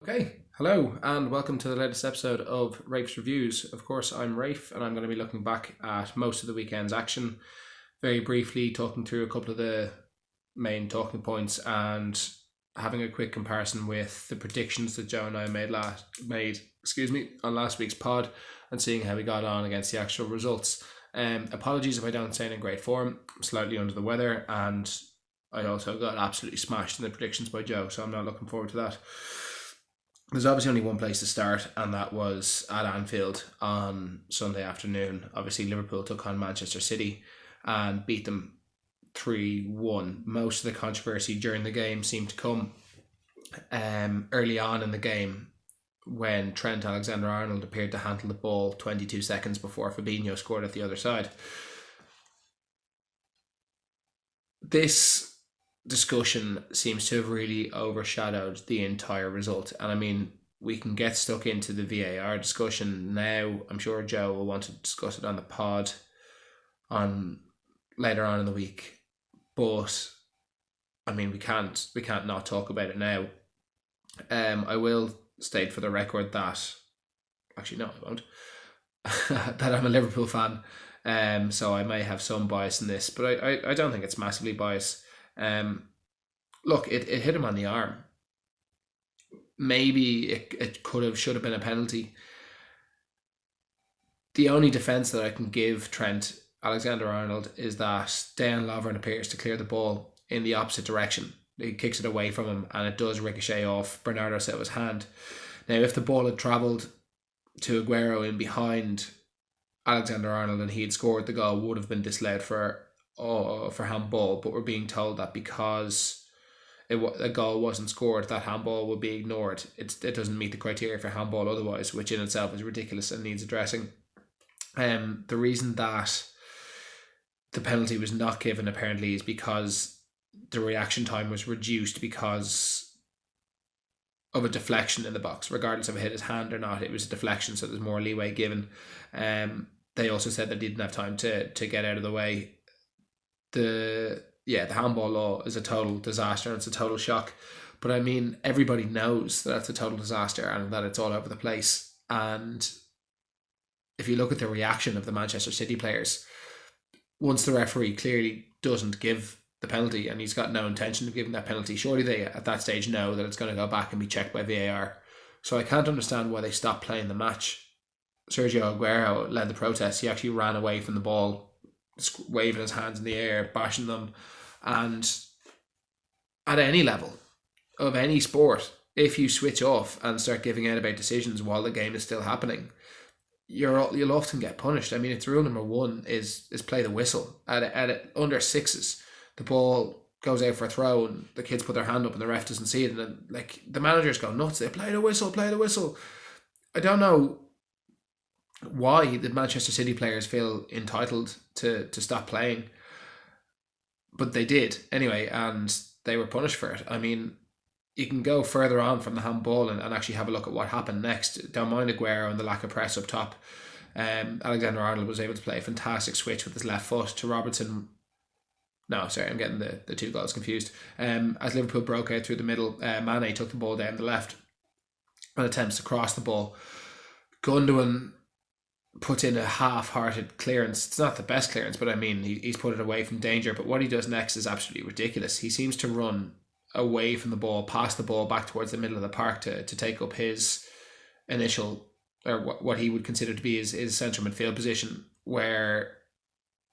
Okay, hello and welcome to the latest episode of Rafe's Reviews. Of course, I'm Rafe and I'm going to be looking back at most of the weekend's action, very briefly talking through a couple of the main talking points and having a quick comparison with the predictions that Joe and I made on last week's pod and seeing how we got on against the actual results. Apologies if I don't sound in great form. I'm slightly under the weather and I also got absolutely smashed in the predictions by Joe, so I'm not looking forward to that. There's obviously only one place to start, and that was at Anfield on Sunday afternoon. Obviously, Liverpool took on Manchester City and beat them 3-1. Most of the controversy during the game seemed to come early on in the game when Trent Alexander-Arnold appeared to handle the ball 22 seconds before Fabinho scored at the other side. This discussion seems to have really overshadowed the entire result. And I mean, we can get stuck into the VAR discussion now. I'm sure Joe will want to discuss it on the pod on later on in the week. But I mean, we can't not talk about it now. I will state for the record that actually no, I won't. that I'm a Liverpool fan. So I may have some bias in this, but I don't think it's massively biased. Look, it hit him on the arm. Maybe it should have been a penalty. The only defence that I can give Trent Alexander-Arnold is that Dejan Lovren appears to clear the ball in the opposite direction. He kicks it away from him and it does ricochet off Bernardo Silva's hand. Now, if the ball had travelled to Aguero in behind Alexander-Arnold and he had scored, the goal would have been disallowed for handball, but we're being told that because a goal wasn't scored, that handball will be ignored. It doesn't meet the criteria for handball otherwise, which in itself is ridiculous and needs addressing. The reason that the penalty was not given apparently is because the reaction time was reduced because of a deflection in the box. Regardless of it hit his hand or not, it was a deflection, so there's more leeway given. They also said they didn't have time to get out of the way. The handball law is a total disaster and it's a total shock. But I mean, everybody knows that it's a total disaster and that it's all over the place. And if you look at the reaction of the Manchester City players, once the referee clearly doesn't give the penalty and he's got no intention of giving that penalty, surely they at that stage know that it's going to go back and be checked by VAR. So I can't understand why they stopped playing the match. Sergio Aguero led the protest. He actually ran away from the ball, waving his hands in the air, bashing them. And at any level of any sport, if you switch off and start giving out about decisions while the game is still happening, you'll often get punished. I mean, it's rule number one is play the whistle. At under sixes, the ball goes out for a throw and the kids put their hand up and the ref doesn't see it, and then like the managers go nuts. They play the whistle. I don't know why the Manchester City players feel entitled to stop playing, but they did anyway, and they were punished for it. I mean, you can go further on from the handball and actually have a look at what happened next. Don't mind Aguero and the lack of press up top. Alexander-Arnold was able to play a fantastic switch with his left foot to Robertson. No, sorry, I'm getting the two goals confused. As Liverpool broke out through the middle, Mane took the ball down the left and attempts to cross the ball. Gundogan put in a half-hearted clearance. It's not the best clearance, but I mean, he's put it away from danger. But what he does next is absolutely ridiculous. He seems to run away from the ball, pass the ball back towards the middle of the park to take up his initial, or what he would consider to be his central midfield position, while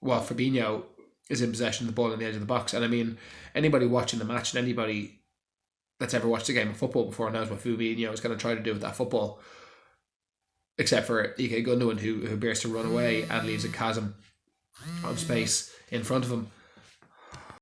Fabinho is in possession of the ball on the edge of the box. And I mean, anybody watching the match and anybody that's ever watched a game of football before knows what Fabinho is going to try to do with that football, except for Ike Gundogan, who appears to run away and leaves a chasm of space in front of him.